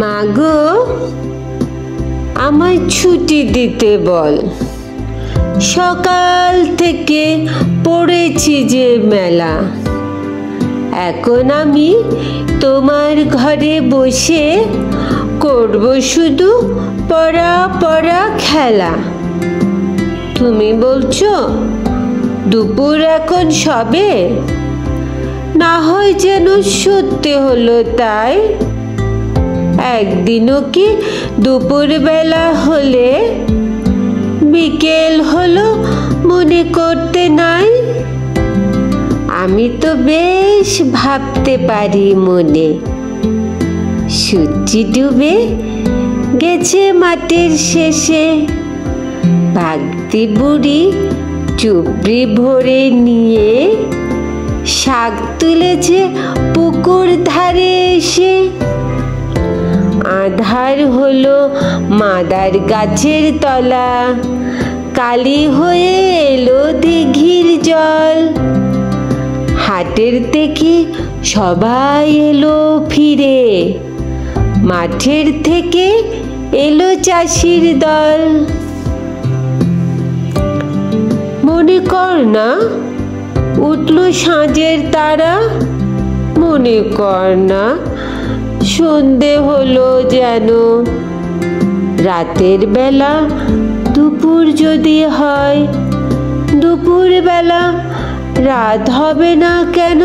মাগো, আমায় ছুটি দিতে বল। সকাল থেকে পড়েছি যে মেলা। এখন আমি তোমার ঘরে বসে করব শুধু পড়া পড়া খেলা। তুমি বলছো দুপুর এখন সবে, না হয় যেন সত্যি হলো তাই। একদিনও কি দুপুরবেলা হলে বিকেল হলো মনে করতে নাই? আমি তো বেশ ভাবতে পারি মনে। সূর্য ডুবে গেছে মাঠের শেষে, ভাগতি বুড়ি চুবড়ি ভরে নিয়ে শাক তুলেছে পুকুর ধারে এসে। আধার হলো মাদার গাছের তলা, কালি হয়ে এলো দিঘির জল। হাটের থেকে সবাই এলো ফিরে, মাঠের থেকে এলো চাষির দল। মনে কর না উঠলো সাঁঝের তারা, মনে কর না সন্ধে হলো যেন। রাতের বেলা দুপুর যদি হয়, দুপুর বেলা রাত হবে না কেন?